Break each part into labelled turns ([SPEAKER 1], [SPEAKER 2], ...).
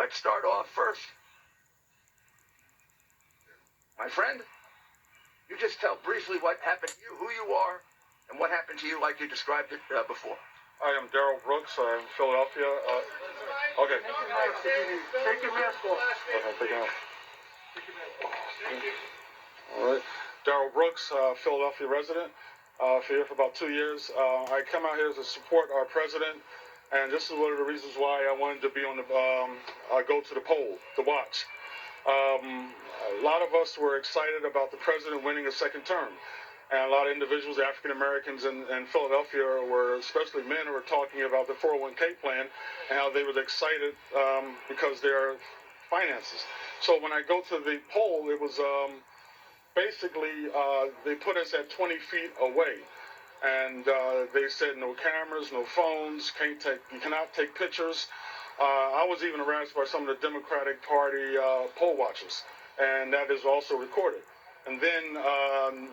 [SPEAKER 1] Let's start off first. My friend, you just tell briefly what happened to you, who you are, and what happened to you like you described it before.
[SPEAKER 2] I am Daryl Brooks. I'm in Philadelphia. Okay.
[SPEAKER 1] Take your mask off.
[SPEAKER 2] Okay, take it off. All right. Daryl Brooks, Philadelphia resident. Here for about 2 years. I come out here to support our president, and this is one of the reasons why I wanted to be on the go to the poll to watch. A lot of us were excited about the president winning a second term. And a lot of individuals, African Americans in Philadelphia, were, especially men, were talking about the 401k plan and how they were excited because their finances. So when I go to the poll, it was basically they put us at 20 feet away. And they said no cameras, no phones, you cannot take pictures. I was even harassed by some of the Democratic Party poll watchers, and that is also recorded. And then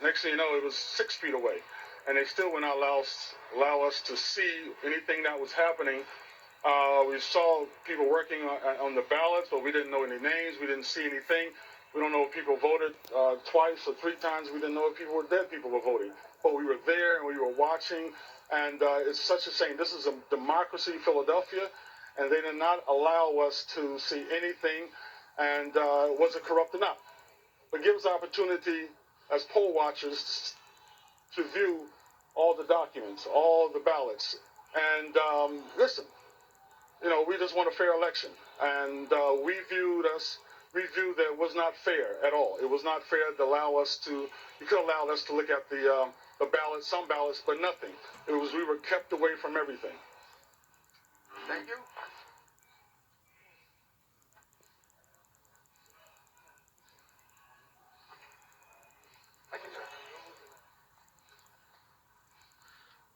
[SPEAKER 2] next thing you know, it was 6 feet away, and they still would not allow us to see anything that was happening. We saw people working on the ballots, but we didn't know any names. We didn't see anything. We don't know if people voted twice or 3 times. We didn't know if people were dead. People were voting, but we were there and we were watching. And it's such a shame. This is a democracy, Philadelphia, and they did not allow us to see anything. And was it corrupt or not? But give us opportunity as poll watchers to view all the documents, all the ballots. And listen, you know, we just want a fair election. And we viewed that it was not fair at all. It was not fair to allow us to, you could allow us to look at the ballots, some ballots, but nothing. We were kept away from everything.
[SPEAKER 1] Thank you.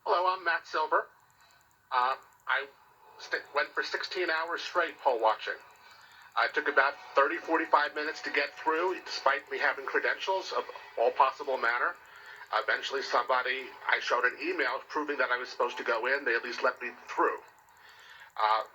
[SPEAKER 3] Hello, I'm Matt Silver. I went for 16 hours straight poll watching. It took about 30-45 minutes to get through, despite me having credentials of all possible manner. Eventually I showed an email proving that I was supposed to go in. They at least let me through.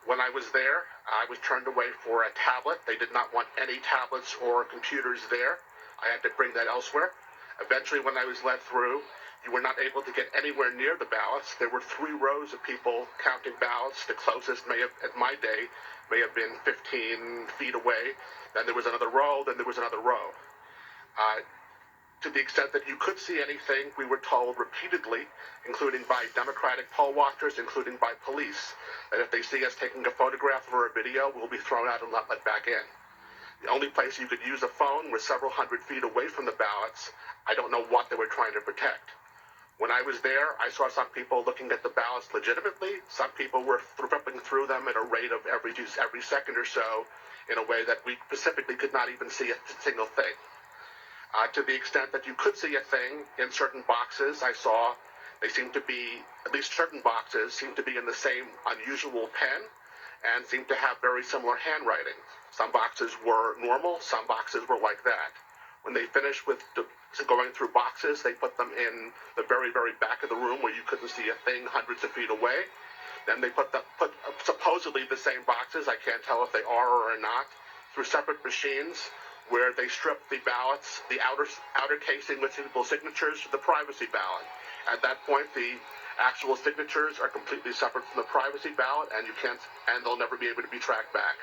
[SPEAKER 3] When I was there, I was turned away for a tablet. They did not want any tablets or computers there. I had to bring that elsewhere. Eventually, when I was let through, you were not able to get anywhere near the ballots. There were 3 rows of people counting ballots. The closest at my day, may have been 15 feet away. Then there was another row, then there was another row. To the extent that you could see anything, we were told repeatedly, including by Democratic poll watchers, including by police, that if they see us taking a photograph or a video, we'll be thrown out and not let back in. The only place you could use a phone was several hundred feet away from the ballots. I don't know what they were trying to protect. When I was there, I saw some people looking at the ballots legitimately. Some people were flipping through them at a rate of every second or so in a way that we specifically could not even see a single thing. To the extent that you could see a thing in certain boxes, I saw they seemed to be, at least certain boxes, seemed to be in the same unusual pen and seemed to have very similar handwriting. Some boxes were normal, some boxes were like that. When they finished with going through boxes, they put them in the very, very back of the room where you couldn't see a thing hundreds of feet away. Then they put supposedly the same boxes, I can't tell if they are or are not, through separate machines where they stripped the ballots, the outer casing with people's signatures, to the privacy ballot. At that point, the actual signatures are completely separate from the privacy ballot, and they'll never be able to be tracked back.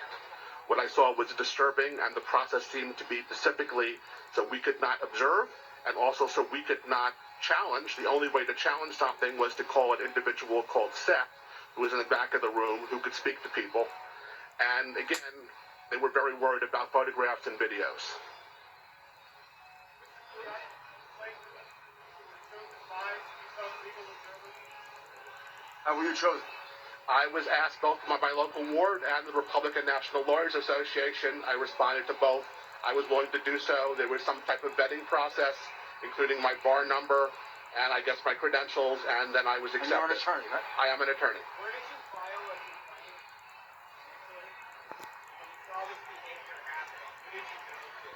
[SPEAKER 3] What I saw was disturbing, and the process seemed to be specifically so we could not observe, and also so we could not challenge. The only way to challenge something was to call an individual called Seth, who was in the back of the room, who could speak to people. And again, they were very worried about photographs and videos.
[SPEAKER 1] How were you chosen?
[SPEAKER 3] I was asked both by my local ward and the Republican National Lawyers Association. I responded to both. I was willing to do so. There was some type of vetting process, including my bar number and I guess my credentials, and then I was accepted.
[SPEAKER 1] And you're an attorney, right?
[SPEAKER 3] I am an attorney.
[SPEAKER 4] Where did you file a complaint? All this behavior happening. Who did you go to?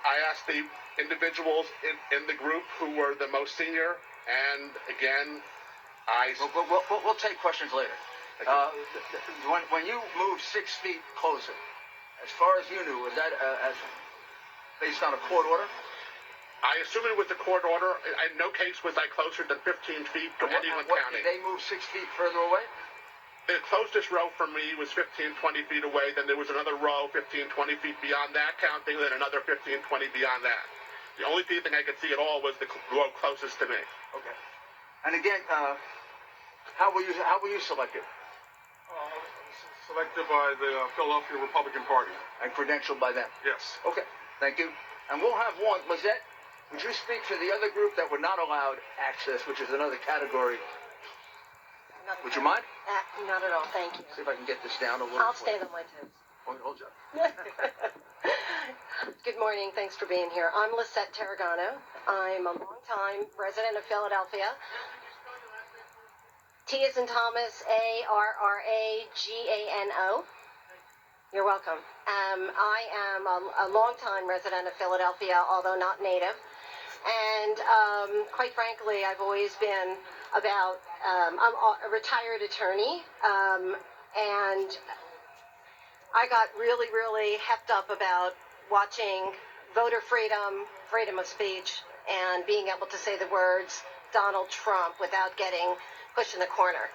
[SPEAKER 3] I asked the individuals in the group who were the most senior, and again,
[SPEAKER 1] We'll take questions later. When you moved 6 feet closer, as far as you knew, was that as based on a court order?
[SPEAKER 3] I assume it was a court order. In no case was I closer than 15 feet to anyone counting.
[SPEAKER 1] Did they move 6 feet further away?
[SPEAKER 3] The closest row from me was 15, 20 feet away. Then there was another row 15, 20 feet beyond that counting, then another 15, 20 beyond that. The only thing I could see at all was the row closest to me.
[SPEAKER 1] Okay. And again, how were you selected?
[SPEAKER 2] Selected by the Philadelphia Republican Party.
[SPEAKER 1] And credentialed by them?
[SPEAKER 2] Yes.
[SPEAKER 1] Okay, thank you. And we'll have one. Lizette, would you speak for the other group that were not allowed access, which is another category? Would you mind?
[SPEAKER 5] Not at all, thank you.
[SPEAKER 1] See if I can get this down a little.
[SPEAKER 5] I'll stay on my toes.
[SPEAKER 1] Hold you.
[SPEAKER 5] Good morning, thanks for being here. I'm Lisette Tarragano. I'm a longtime resident of Philadelphia. T as in Thomas, Arragano. You're welcome. I am a longtime resident of Philadelphia, although not native. And quite frankly, I've always been about, I'm a retired attorney, and I got really, really hepped up about watching voter freedom, freedom of speech, and being able to say the words Donald Trump without getting pushed in the corner.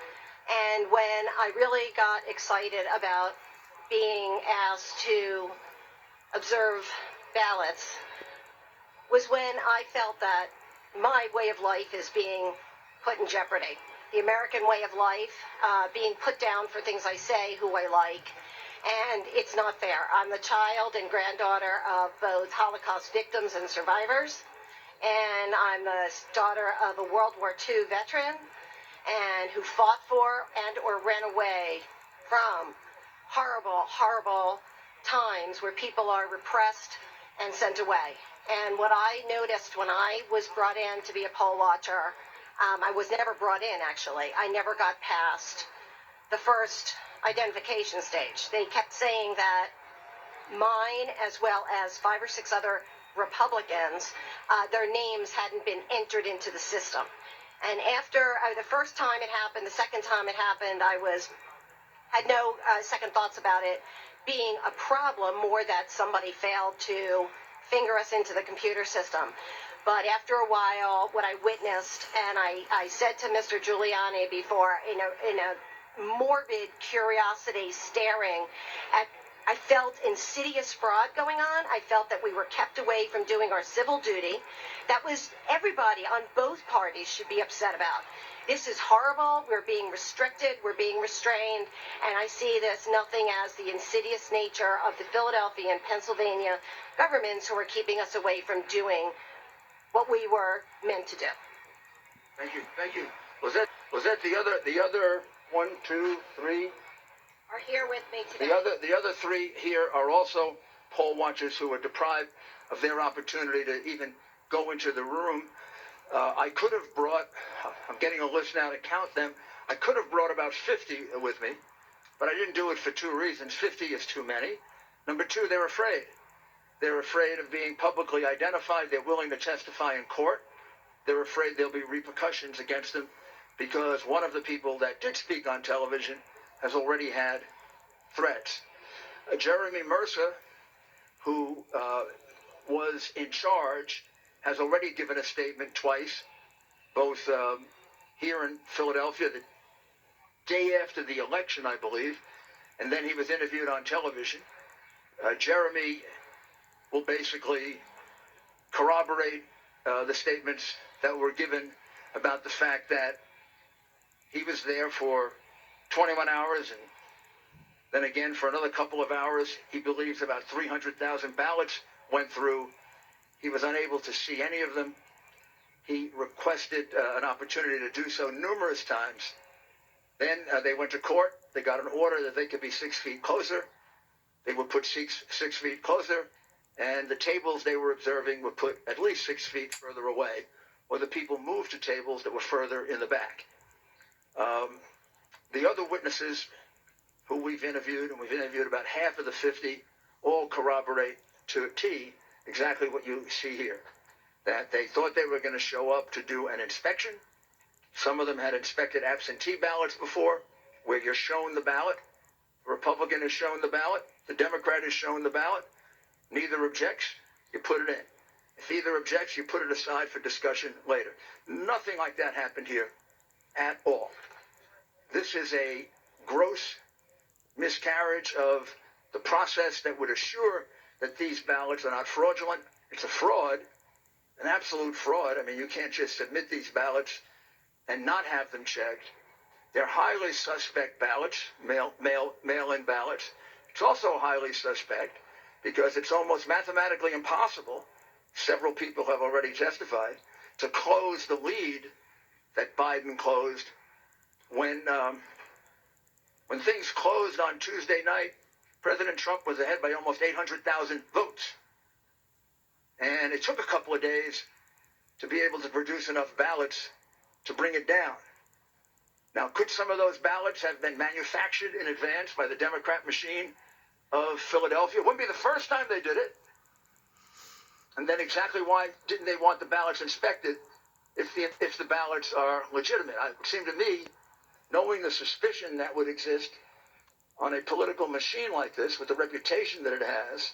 [SPEAKER 5] And when I really got excited about being asked to observe ballots was when I felt that my way of life is being put in jeopardy. The American way of life being put down for things I say, who I like, and it's not fair. I'm the child and granddaughter of both Holocaust victims and survivors, and I'm the daughter of a World War II veteran and who fought for and or ran away from horrible, horrible times where people are repressed and sent away. And what I noticed when I was brought in to be a poll watcher, I was never brought in, actually. I never got past the first identification stage. They kept saying that mine, as well as 5 or 6 other Republicans, their names hadn't been entered into the system. And after the first time it happened, the second time it happened, I had no second thoughts about it being a problem, more that somebody failed to finger us into the computer system. But after a while, what I witnessed, and I said to Mr. Giuliani before, in a morbid curiosity, staring at, I felt insidious fraud going on. I felt that we were kept away from doing our civil duty. That was everybody on both parties should be upset about. This is horrible. We're being restricted. We're being restrained. And I see this nothing as the insidious nature of the Philadelphia and Pennsylvania governments who are keeping us away from doing what we were meant to do.
[SPEAKER 1] Thank you. Thank you. Was that the other 1, 2, 3?
[SPEAKER 5] Are here with me today.
[SPEAKER 1] The other 3 here are also poll watchers who were deprived of their opportunity to even go into the room. I could have brought, I'm getting a list now to count them, I could have brought about 50 with me, but I didn't do it for 2 reasons. 50 is too many. Number 2, they're afraid. They're afraid of being publicly identified. They're willing to testify in court. They're afraid there'll be repercussions against them because one of the people that did speak on television has already had threats. Jeremy Mercer, who was in charge, has already given a statement twice, both here in Philadelphia, the day after the election, I believe, and then he was interviewed on television. Jeremy will basically corroborate the statements that were given about the fact that he was there for 21 hours and then again for another couple of hours. He believes about 300,000 ballots went through. He was unable to see any of them. He requested an opportunity to do so numerous times. Then they went to court. They got an order that they could be 6 feet closer. They were put 6 feet closer, and the tables they were observing were put at least 6 feet further away, or the people moved to tables that were further in the back. The other witnesses who we've interviewed, and we've interviewed about half of the 50, all corroborate to a T exactly what you see here, that they thought they were going to show up to do an inspection. Some of them had inspected absentee ballots before. where you're shown the ballot. The Republican is shown the ballot. The Democrat is shown the ballot. Neither objects, you put it in. If either objects, you put it aside for discussion later. Nothing like that happened here at all. This is a gross miscarriage of the process that would assure that these ballots are not fraudulent. It's a fraud, an absolute fraud. I mean, you can't just submit these ballots and not have them checked. They're highly suspect ballots, mail-in ballots. It's also highly suspect because it's almost mathematically impossible, several people have already testified, to close the lead that Biden closed when things closed on Tuesday night. President Trump was ahead by almost 800,000 votes. And it took a couple of days to be able to produce enough ballots to bring it down. Now, could some of those ballots have been manufactured in advance by the Democrat machine of Philadelphia? It wouldn't be the first time they did it. And then exactly why didn't they want the ballots inspected if the ballots are legitimate? It seemed to me, knowing the suspicion that would exist on a political machine like this, with the reputation that it has,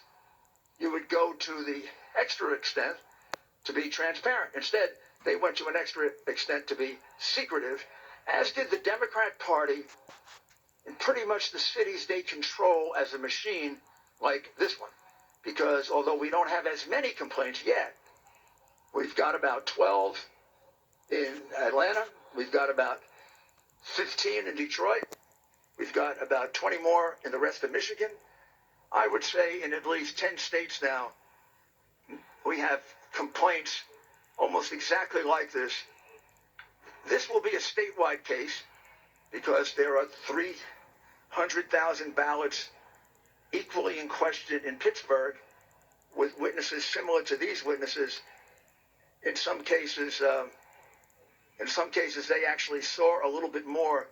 [SPEAKER 1] you would go to the extra extent to be transparent. Instead, they went to an extra extent to be secretive, as did the Democrat Party in pretty much the cities they control as a machine like this one. Because although we don't have as many complaints yet, we've got about 12 in Atlanta, we've got about 15 in Detroit, we've got about 20 more in the rest of Michigan. I would say in at least 10 states now, we have complaints almost exactly like this. This will be a statewide case because there are 300,000 ballots equally in question in Pittsburgh with witnesses similar to these witnesses. In some cases, they actually saw a little bit more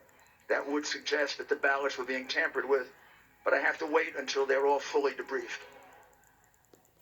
[SPEAKER 1] that would suggest that the ballots were being tampered with. But I have to wait until they're all fully debriefed.